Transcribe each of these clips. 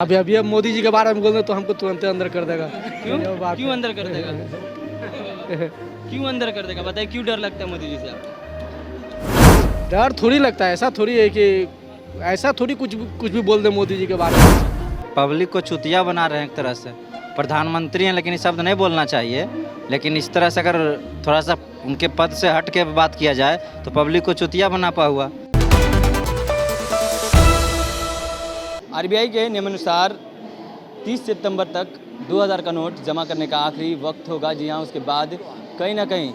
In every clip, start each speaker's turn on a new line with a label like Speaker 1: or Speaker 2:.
Speaker 1: अभी अभी अब मोदी जी के बारे में बोल तो हमको तुरंत अंदर कर देगा।
Speaker 2: क्यों अंदर कर देगा? क्यों अंदर कर देगा बताइए, क्यों डर लगता है मोदी जी से आपको?
Speaker 1: डर थोड़ी लगता है, ऐसा थोड़ी है कि ऐसा थोड़ी कुछ भी बोल दे मोदी जी के बारे में।
Speaker 3: पब्लिक को चुतिया बना रहे हैं एक तरह से। प्रधानमंत्री हैं लेकिन ये शब्द नहीं बोलना चाहिए, लेकिन इस तरह से अगर थोड़ा सा उनके पद से हट के बात किया जाए तो पब्लिक को चुतिया बना पा हुआ।
Speaker 2: आरबीआई के नियमानुसार 30 सितंबर तक 2000 का नोट जमा करने का आखिरी वक्त होगा। जी हाँ, उसके बाद कहीं ना कहीं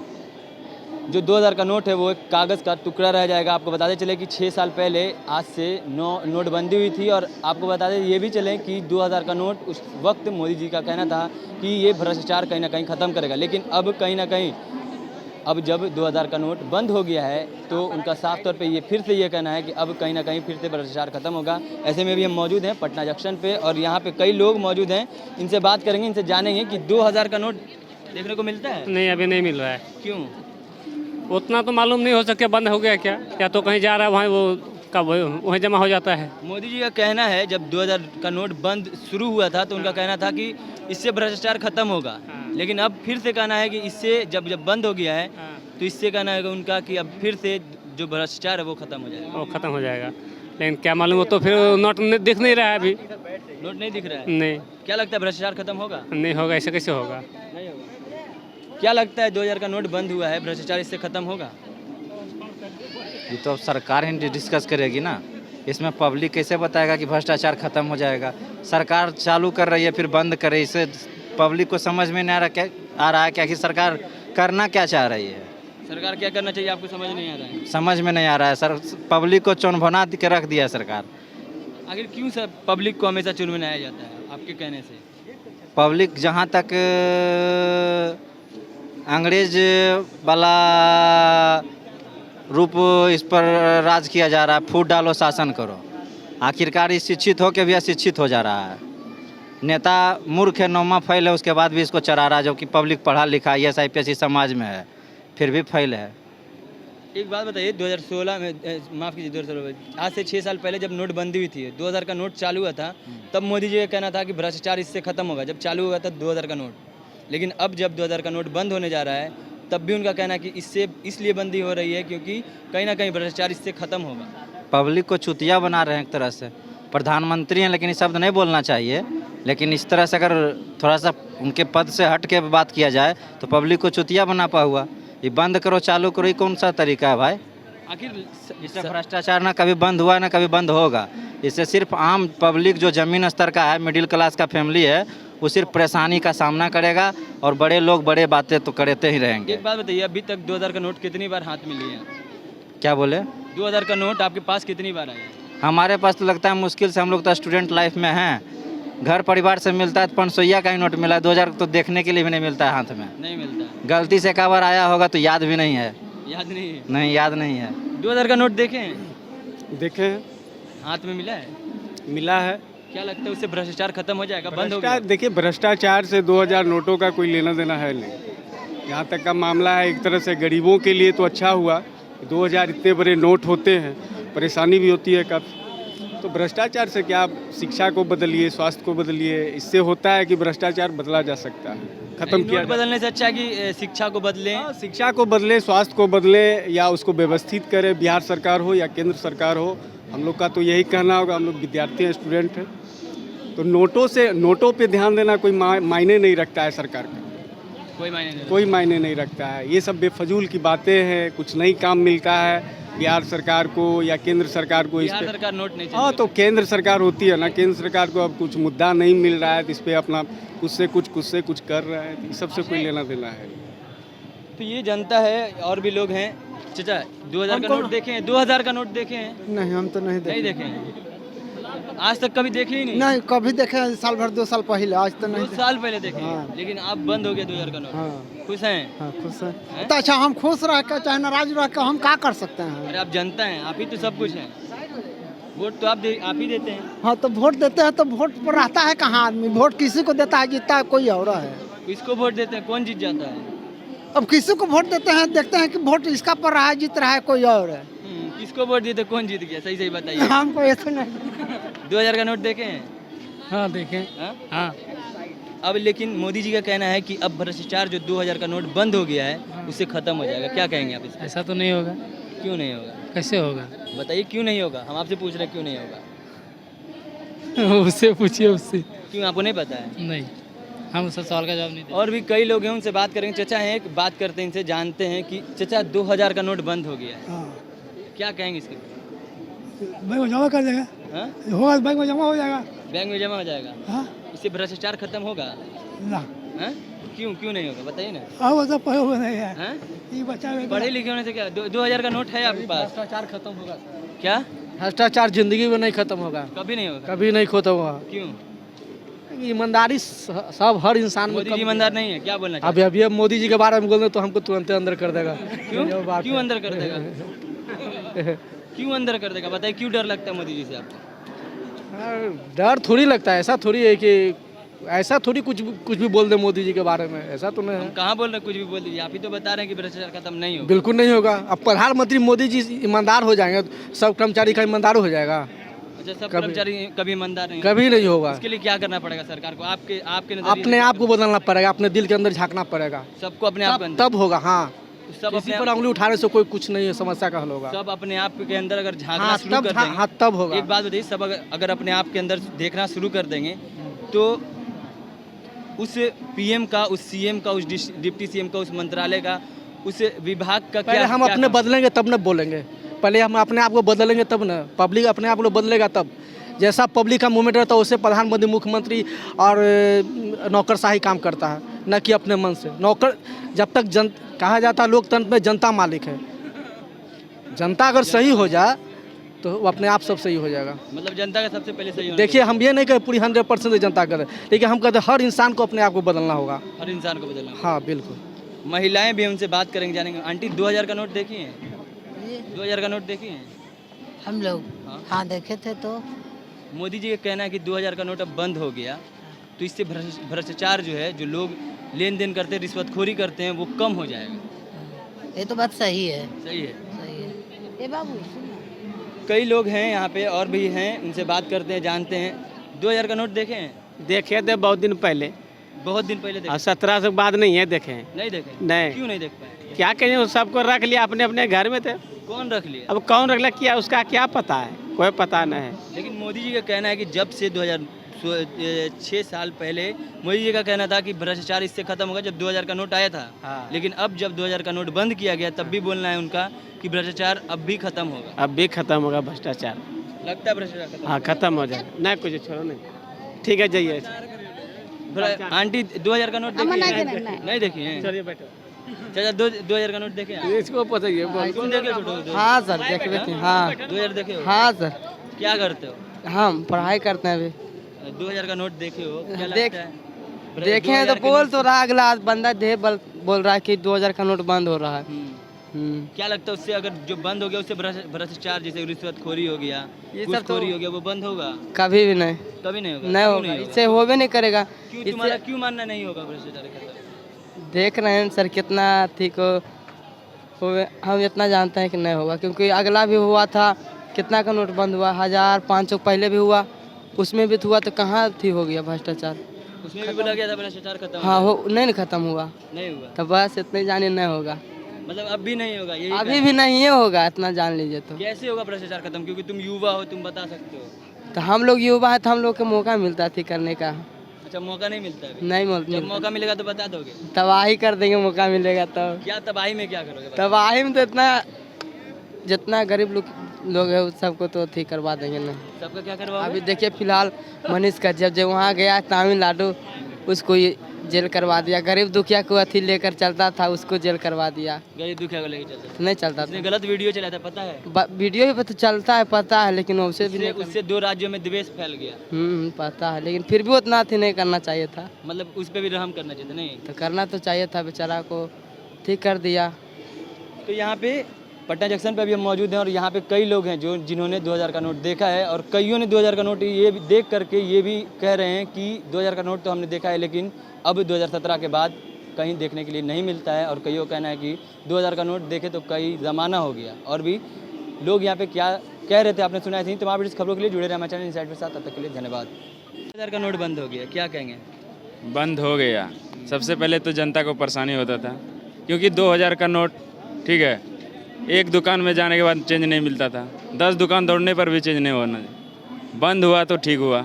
Speaker 2: जो 2000 का नोट है वो एक कागज़ का टुकड़ा रह जाएगा। आपको बताते चले कि 6 साल पहले आज से नोटबंदी हुई थी, और आपको बताते ये भी चलें कि 2000 का नोट उस वक्त मोदी जी का कहना था कि ये भ्रष्टाचार कहीं ना कहीं ख़त्म करेगा। लेकिन अब कहीं ना कहीं अब जब 2000 का नोट बंद हो गया है तो उनका साफ तौर पे ये फिर से ये कहना है कि अब कहीं ना कहीं फिर से भ्रष्टाचार खत्म होगा। ऐसे में भी हम मौजूद हैं पटना जंक्शन पे, और यहाँ पे कई लोग मौजूद हैं। इनसे बात करेंगे, इनसे जानेंगे कि 2000 का नोट देखने को मिलता है।
Speaker 4: नहीं, अभी नहीं मिल रहा है।
Speaker 2: क्यों?
Speaker 4: उतना तो मालूम नहीं, हो सकता बंद हो गया क्या, या तो कहीं जा रहा है वहाँ वो कब वहीं जमा हो जाता है।
Speaker 2: मोदी जी का कहना है जब 2000 का नोट बंद शुरू हुआ था तो उनका कहना था कि इससे भ्रष्टाचार खत्म होगा, लेकिन अब फिर से कहना है कि इससे जब बंद हो गया है तो इससे कहना है उनका कि अब फिर से जो भ्रष्टाचार है वो खत्म हो जाएगा।
Speaker 4: वो खत्म हो जाएगा, लेकिन क्या मालूम, वो तो फिर नोट दिख नहीं रहा है अभी।
Speaker 2: नोट नहीं दिख रहा है?
Speaker 4: नहीं,
Speaker 2: क्या लगता है भ्रष्टाचार खत्म होगा?
Speaker 4: नहीं होगा, ऐसे कैसे होगा?
Speaker 2: नहीं होगा। क्या लगता है 2000 का नोट बंद हुआ है, भ्रष्टाचार इससे खत्म होगा?
Speaker 3: ये तो अब सरकार ही डिस्कस करेगी ना, इसमें पब्लिक कैसे बताएगा कि भ्रष्टाचार खत्म हो जाएगा। सरकार चालू कर रही है फिर बंद कर रही है, इससे पब्लिक को समझ में नहीं आ रहा है क्या कि सरकार करना क्या चाह रही है।
Speaker 2: सरकार क्या करना चाहिए आपको समझ नहीं आ रहा है?
Speaker 3: समझ में नहीं आ रहा है सर, पब्लिक को चौंभना के रख दिया है सरकार।
Speaker 2: आखिर क्यों सर पब्लिक को हमेशा चुनवाया जाता है आपके कहने से?
Speaker 3: पब्लिक जहाँ तक अंग्रेज वाला रूप इस पर राज किया जा रहा है, फूट डालो शासन करो, आखिरकार इस शिक्षित हो के भी अशिक्षित हो जा रहा है। नेता मूर्ख है, नौमा फैल है, उसके बाद भी इसको चढ़ा रहा है, जबकि पब्लिक पढ़ा लिखा IAS IPS इस समाज में है, फिर भी फैल है।
Speaker 2: एक बात बताइए, 2016 में माफ़ कीजिए 2016 में, आज से 6 साल पहले जब नोटबंदी हुई थी, 2000 का नोट चालू हुआ था, तब मोदी जी का कहना था कि भ्रष्टाचार इससे खत्म होगा। जब चालू हुआ था 2000 का नोट, लेकिन अब जब 2000 का नोट बंद होने जा रहा है तब भी उनका कहना है कि इससे इसलिए बंदी हो रही है क्योंकि कहीं ना कहीं भ्रष्टाचार इससे खत्म होगा।
Speaker 3: पब्लिक को चुतिया बना रहे हैं एक तरह से। प्रधानमंत्री हैं लेकिन ये शब्द नहीं बोलना चाहिए, लेकिन इस तरह से अगर थोड़ा सा उनके पद से हट के बात किया जाए तो पब्लिक को चुतिया बना पा हुआ। ये बंद करो चालू करो, ये कौन सा तरीका है भाई?
Speaker 2: आखिर
Speaker 3: इससे भ्रष्टाचार ना कभी बंद हुआ ना कभी बंद होगा। इससे सिर्फ आम पब्लिक जो ज़मीन स्तर का है, मिडिल क्लास का फैमिली है, वो सिर्फ परेशानी का सामना करेगा, और बड़े लोग बड़े बातें तो करते ही रहेंगे।
Speaker 2: एक बात बताइए, अभी तक 2000 का नोट कितनी बार हाथ में लिए हैं?
Speaker 3: क्या बोले?
Speaker 2: 2000 का नोट आपके पास कितनी बार आया?
Speaker 3: हमारे पास तो लगता है मुश्किल से, हम लोग तो स्टूडेंट लाइफ में हैं, घर परिवार से मिलता है तो 500 का ही नोट मिला है, 2000 तो देखने के लिए भी नहीं मिलता है हाथ में।
Speaker 2: नहीं मिलता है।
Speaker 3: गलती से एक बार आया होगा तो याद भी नहीं है।
Speaker 2: याद नहीं है?
Speaker 3: नहीं, याद नहीं है।
Speaker 2: 2000 का नोट देखे हैं?
Speaker 1: देखे हैं,
Speaker 2: हाथ में मिला है?
Speaker 1: मिला है।
Speaker 2: क्या लगता है उससे भ्रष्टाचार खत्म हो जाएगा, बंद हो गया?
Speaker 1: देखिए, भ्रष्टाचार से 2000 नोटों का कोई लेना देना है नहीं। यहाँ तक का मामला है, एक तरह से गरीबों के लिए तो अच्छा हुआ, 2000 इतने बड़े नोट होते हैं, परेशानी भी होती है काफ़ी। तो भ्रष्टाचार से क्या, आप शिक्षा को बदलिए, स्वास्थ्य को बदलिए, इससे होता है कि भ्रष्टाचार बदला जा सकता है, खत्म किया।
Speaker 2: नोट बदलने से अच्छा है कि शिक्षा को बदलें।
Speaker 1: शिक्षा को बदले, स्वास्थ्य को बदले, या उसको व्यवस्थित करे, बिहार सरकार हो या केंद्र सरकार हो। हम लोग का तो यही कहना होगा, हम लोग विद्यार्थी हैं, स्टूडेंट हैं, तो नोटों पे ध्यान देना कोई मायने नहीं रखता है सरकार का, कोई मायने नहीं रखता है। ये सब बेफजूल की बातें हैं, कुछ नहीं काम मिलता है बिहार सरकार को या केंद्र सरकार को। इस पे
Speaker 2: सरकार नोट नहीं,
Speaker 1: हाँ, तो केंद्र सरकार होती है ना, केंद्र सरकार को अब कुछ मुद्दा नहीं मिल रहा है तो इस पर अपना कुछ से कुछ कर रहा है, तो इस सबसे कोई लेना देना है।
Speaker 2: तो ये जनता है, और भी लोग हैं। चाचा, 2000 का नोट देखे हैं? 2000 का नोट देखे हैं?
Speaker 5: नहीं, हम तो नहीं
Speaker 2: नहीं देखे हैं। आज तक कभी देखे ही नहीं?
Speaker 5: नहीं, कभी देखे हैं, साल भर 2 साल पहले, आज तो नहीं
Speaker 2: 2 साल पहले देखे हैं।
Speaker 5: हाँ।
Speaker 2: लेकिन अब बंद हो गया 2000 का नोट।
Speaker 5: हाँ।
Speaker 2: खुश हैं?
Speaker 5: हाँ, खुश हैं। तो अच्छा, हम खुश रह कर चाहे नाराज रह कर हम क्या कर सकते हैं?
Speaker 2: अरे आप जनता हैं, आप ही तो सब कुछ हैं। वोट तो आप ही देते हैं।
Speaker 5: हाँ, तो वोट देते हैं तो वोट पर रहता है कहाँ आदमी? वोट किसी को देता है, जीतता है कोई और है।
Speaker 2: किसको वोट देते हैं, कौन जीत जाता है?
Speaker 5: अब किसी को वोट देते हैं, देखते हैं कि वोट इसका पर रहा है, जीत रहा है कोई और है।
Speaker 2: किसको वोट दिए थे, कौन जीत गया? सही बताइए।
Speaker 5: हमको ये तो नहीं।
Speaker 2: 2000 का नोट देखे हैं?
Speaker 4: हाँ देखें।
Speaker 2: हाँ?
Speaker 4: हाँ
Speaker 2: अब लेकिन मोदी जी का कहना है कि अब भ्रष्टाचार जो 2000 का नोट बंद हो गया है उससे खत्म हो जाएगा। क्या कहेंगे आप इस पर?
Speaker 4: ऐसा तो नहीं होगा।
Speaker 2: क्यों नहीं होगा?
Speaker 4: कैसे होगा?
Speaker 2: बताइए क्यों नहीं होगा। हम आपसे पूछ रहे हैं क्यों नहीं होगा।
Speaker 4: उससे पूछिए उससे।
Speaker 2: क्यों आपको नहीं पता है?
Speaker 4: नहीं, हम उस सवाल का जवाब नहीं
Speaker 2: और भी कई लोग हैं उनसे बात करेंगे। चचा हैं, एक बात करते हैं इनसे, जानते हैं कि चचा 2000 का नोट बंद हो गया है, क्या कहेंगे इसके?
Speaker 5: बैंक में जमा कर देगा,
Speaker 2: हाँ?
Speaker 5: होगा बैंक में जमा हो जाएगा।
Speaker 2: बैंक में जमा हो जाएगा।
Speaker 5: हाँ
Speaker 2: इससे भ्रष्टाचार खत्म होगा?
Speaker 5: ना,
Speaker 2: हाँ? क्यों क्यों नहीं होगा बताइए ना।
Speaker 5: वो तो पढ़े हुए नहीं है,
Speaker 2: हाँ?
Speaker 5: ये बच्चा
Speaker 2: पढ़े लिखे होने से क्या 2000 का नोट है आपके पास?
Speaker 5: भ्रष्टाचार खत्म होगा।
Speaker 2: क्या?
Speaker 5: भ्रष्टाचार जिंदगी में नहीं खत्म होगा,
Speaker 2: कभी नहीं होगा।
Speaker 5: कभी नहीं खत्म होगा।
Speaker 2: क्यों?
Speaker 5: ईमानदारी सब हर इंसान में
Speaker 2: मोदी जी ईमानदार नहीं है, क्या बोलना
Speaker 5: अभी
Speaker 2: चाहते
Speaker 5: अभी मोदी जी के बारे में बोल रहे तो हमको तुरंत अंदर कर देगा।
Speaker 2: हैं? क्यों क्यों अंदर कर देगा? क्यों अंदर कर देगा बताइए, क्यों डर लगता है मोदी जी से आपको?
Speaker 5: डर थोड़ी लगता है, ऐसा थोड़ी है कि ऐसा थोड़ी कुछ भी बोल दे मोदी जी के बारे में, ऐसा तो नहीं
Speaker 2: हम
Speaker 5: है।
Speaker 2: कहाँ बोल रहे हैं कुछ भी बोल दीजिए, आप ही तो बता रहे हैं कि भ्रष्टाचार खत्म नहीं होगा।
Speaker 5: बिल्कुल नहीं होगा। अब प्रधानमंत्री मोदी जी ईमानदार हो जाएंगे, सब कर्मचारी का ईमानदार हो जाएगा।
Speaker 2: अच्छा, सब कर्मचारी कभी ईमानदार नहीं
Speaker 5: कभी नहीं होगा।
Speaker 2: इसके लिए क्या करना पड़ेगा सरकार को? आपके आपके नजरिए
Speaker 5: अपने आप को बदलना पड़ेगा, अपने दिल के अंदर झांकना पड़ेगा,
Speaker 2: से सबको अपने आप के अंदर
Speaker 5: तब होगा। हाँ,
Speaker 2: सब
Speaker 5: किसी
Speaker 2: अपने
Speaker 5: पर
Speaker 2: आप,
Speaker 5: उंगली उठाने से कोई कुछ नहीं है, समस्या का हल होगा।
Speaker 2: सब अपने आप के अंदर अगर झांकना
Speaker 5: हाँ
Speaker 2: शुरू
Speaker 5: तब,
Speaker 2: कर देंगे।
Speaker 5: हाँ तब होगा।
Speaker 2: एक बात बताइए, सब अगर अपने आप के अंदर देखना शुरू कर देंगे तो उस पीएम का, उस सीएम का, उस डिप्टी सीएम का, उस मंत्रालय का, उस विभाग का
Speaker 5: पहले
Speaker 2: क्या
Speaker 5: हम
Speaker 2: क्या
Speaker 5: अपने
Speaker 2: काम?
Speaker 5: बदलेंगे तब न बोलेंगे। पहले हम अपने आप को बदलेंगे तब न, पब्लिक अपने आप को बदलेगा तब। जैसा पब्लिक का मूवमेंट रहता है उससे प्रधानमंत्री, मुख्यमंत्री और नौकरशाही काम करता है, न कि अपने मन से। नौकर जब तक कहा जाता है लोकतंत्र में जनता मालिक है। जनता अगर सही हो जाए तो वो अपने आप सब सही हो जाएगा।
Speaker 2: मतलब जनता का सबसे पहले सही होना
Speaker 5: देखिए, हम ये नहीं कहे पूरी 100% जनता करे, लेकिन हम कहते हैं हर इंसान को अपने आप को बदलना होगा।
Speaker 2: चाहिए। हर इंसान को बदलना।
Speaker 5: हाँ बिल्कुल।
Speaker 2: महिलाएं भी उनसे बात करेंगे, जानेंगे। आंटी 2000 का नोट देखी है? 2000 का नोट देखी है?
Speaker 6: हम लोग
Speaker 2: हाँ।
Speaker 6: हाँ देखे थे तो
Speaker 2: मोदी जी का कहना है कि 2000 का नोट अब बंद हो गया, तो इससे भ्रष्टाचार जो है, जो लोग लेन देन करते हैं, रिश्वतखोरी करते हैं, वो कम हो जाएगा।
Speaker 6: ये तो बात सही है,
Speaker 2: सही है।
Speaker 6: सही है। ए बाबू
Speaker 2: कई लोग हैं यहाँ पे और भी हैं, उनसे बात करते हैं, जानते हैं। 2000 का नोट देखे हैं?
Speaker 1: देखे थे बहुत दिन पहले,
Speaker 2: बहुत दिन पहले देखे?
Speaker 1: 17 से बाद नहीं है देखे हैं।
Speaker 2: नहीं देखे?
Speaker 1: नहीं।
Speaker 2: क्यों नहीं देख पाए?
Speaker 1: क्या कहें, वो सबको रख लिया अपने अपने घर में थे।
Speaker 2: कौन रख लिया?
Speaker 1: अब कौन रख लिया, क्या उसका क्या पता है, कोई पता नहीं है।
Speaker 2: लेकिन मोदी जी का कहना है कि जब से 2006 साल पहले मोदी जी का कहना था कि भ्रष्टाचार इससे खत्म होगा जब 2000 का नोट आया था।
Speaker 1: हाँ।
Speaker 2: लेकिन अब जब 2000 का नोट बंद किया गया तब भी बोलना है उनका कि भ्रष्टाचार अब भी खत्म होगा।
Speaker 1: अब भी खत्म होगा भ्रष्टाचार।
Speaker 2: लगता है भ्रष्टाचार खत्म
Speaker 1: हाँ खत्म हो जाए, नहीं कुछ छोड़ो नहीं। ठीक है, जाइए।
Speaker 2: आंटी 2000 का नोट देखी है? नहीं देखी है?
Speaker 1: चलिए बैठो।
Speaker 2: चाचा 2000 का नोट देखे हैं?
Speaker 1: इसको पता ही है।
Speaker 2: तुम देखे हो छोटू?
Speaker 7: हाँ सर देखे थे। हाँ
Speaker 2: 2000 देखे हो?
Speaker 7: हाँ सर,
Speaker 2: क्या करते हो?
Speaker 7: हम पढ़ाई करते हैं अभी।
Speaker 2: 2000 का नोट देखे हो? क्या
Speaker 7: देख-
Speaker 2: लगता है?
Speaker 7: देखे हैं तो
Speaker 2: 2000 के
Speaker 7: बोल
Speaker 2: नोट
Speaker 7: तो रहा, अगला बंदा बोल रहा है कि 2000 का नोट बंद हो रहा है।
Speaker 2: क्या लगता है उससे, अगर जो बंद हो गया उससे भ्रष्टाचार जैसे रिश्वतखोरी हो गया,
Speaker 7: ये सब
Speaker 2: घूसखोरी
Speaker 7: तो-
Speaker 2: हो गया, वो बंद होगा?
Speaker 7: कभी भी नहीं,
Speaker 2: कभी नहीं होगा।
Speaker 7: नहीं
Speaker 2: क्यों
Speaker 7: होगा, इससे होवे नहीं करेगा।
Speaker 2: क्यों
Speaker 7: इससे
Speaker 2: तुम्हारा क्यों मानना नहीं होगा भ्रष्टाचार खत्म?
Speaker 7: देख रहे हैं सर कितना ठीक होवे, हम इतना जानते हैं कि नहीं होगा, क्योंकि अगला भी हुआ था, कितना का नोट बंद हुआ, 1500 पहले भी हुआ, उसमें भी हुआ, तो कहाँ थी हो गया भ्रष्टाचार।
Speaker 2: उसमें भी बोला गया था भ्रष्टाचार खत्म
Speaker 7: हाँ
Speaker 2: हो
Speaker 7: हो नहीं खत्म हुआ,
Speaker 2: गया। नहीं हुआ,
Speaker 7: तो बस इतने जाने नहीं होगा,
Speaker 2: मतलब अब भी नहीं होगा। यही
Speaker 7: अभी भी नहीं होगा, इतना जान लीजिए। तो
Speaker 2: कैसे होगा भ्रष्टाचार खत्म? क्योंकि तुम युवा हो, तुम बता सकते हो।
Speaker 7: तो हम लोग युवा है तो हम लोग को मौका मिलता थी करने का,
Speaker 2: अच्छा, मौका नहीं मिलता है अभी?
Speaker 7: नहीं
Speaker 2: जब
Speaker 7: मिलता।
Speaker 2: मौका मिलेगा तो बता दोगे?
Speaker 7: तबाही कर देंगे मौका मिलेगा तो।
Speaker 2: क्या तबाही में क्या करोगे बताओ?
Speaker 7: तबाही में तो इतना, जितना गरीब लोग है उस सबको तो ठीक करवा देंगे ना।
Speaker 2: सबका क्या करवाओगे?
Speaker 7: अभी देखिए फिलहाल मनीष का जब वहाँ गया तमिलनाडु, उसको ये जेल करवा दिया। गरीब दुखिया को अथी लेकर चलता था, उसको जेल करवा दिया।
Speaker 2: गरीब दुखिया को लेके चलते थे।
Speaker 7: नहीं चलता
Speaker 2: उसने
Speaker 7: था,
Speaker 2: गलत वीडियो चलाया था, पता है?
Speaker 7: वीडियो भी पता चलता है, पता है, लेकिन उससे भी नहीं
Speaker 2: उससे 2 राज्यों में द्वेष फैल गया।
Speaker 7: पता है, लेकिन फिर भी उतना अथी नहीं करना चाहिए था।
Speaker 2: मतलब उस पर भी रहम करना चाहिए था, नहीं?
Speaker 7: तो करना तो चाहिए था, बेचारा को ठीक कर दिया।
Speaker 2: तो यहाँ पे पटना जंक्शन पे अभी हम मौजूद हैं और यहाँ पे कई लोग हैं जो जिन्होंने 2000 का नोट देखा है, और कईयों ने 2000 का नोट ये भी देख करके ये भी कह रहे हैं कि 2000 का नोट तो हमने देखा है, लेकिन अब 2017 के बाद कहीं देखने के लिए नहीं मिलता है। और कईयों का कहना है कि 2000 का नोट देखे तो कई ज़माना हो गया। और भी लोग यहाँ पे क्या कह रहे थे आपने सुना है। तो आप इस खबरों के लिए जुड़े रहे हमारे चैनल इनसाइड के साथ। तब तक के लिए धन्यवाद। 2000 का नोट बंद हो गया, क्या कहेंगे?
Speaker 8: बंद हो गया। सबसे पहले तो जनता को परेशानी होता था, क्योंकि 2000 का नोट, ठीक है, एक दुकान में जाने के बाद चेंज नहीं मिलता था, 10 दुकान दौड़ने पर भी चेंज नहीं होना। बंद हुआ तो ठीक हुआ,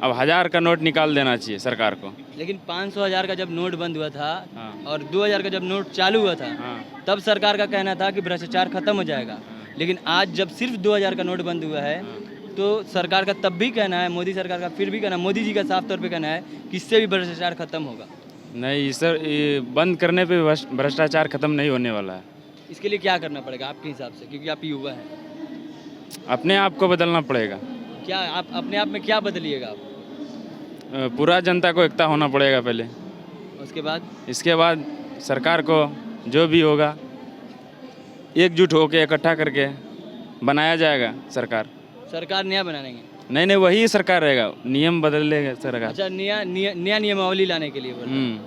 Speaker 8: अब 1000 का नोट निकाल देना चाहिए सरकार को।
Speaker 2: लेकिन 500 1000 का जब नोट बंद हुआ था
Speaker 8: हाँ।
Speaker 2: और 2000 का जब नोट चालू हुआ था,
Speaker 8: हाँ।
Speaker 2: तब सरकार का कहना था कि भ्रष्टाचार खत्म हो जाएगा। लेकिन आज जब सिर्फ 2000 का नोट बंद हुआ है, तो सरकार का तब भी कहना है, मोदी सरकार का फिर भी कहना, मोदी जी का साफ तौर पे कहना है कि इससे भी भ्रष्टाचार खत्म होगा।
Speaker 8: नहीं सर, ये बंद करने पे भ्रष्टाचार खत्म नहीं होने वाला है।
Speaker 2: इसके लिए क्या करना पड़ेगा आपके हिसाब से, क्योंकि आप युवा हैं?
Speaker 8: अपने आप को बदलना पड़ेगा।
Speaker 2: क्या आप अपने आप में क्या बदलिएगा आप?
Speaker 8: पूरा जनता को एकता होना पड़ेगा पहले,
Speaker 2: उसके बाद
Speaker 8: इसके बाद सरकार को जो भी होगा एकजुट होकर इकट्ठा करके बनाया जाएगा सरकार।
Speaker 2: सरकार नया बना लेंगे?
Speaker 8: नहीं, वही सरकार रहेगा, नियम बदल लेगा सरकार।
Speaker 2: अच्छा, नया नियमावली लाने के लिए बोल रहे हैं।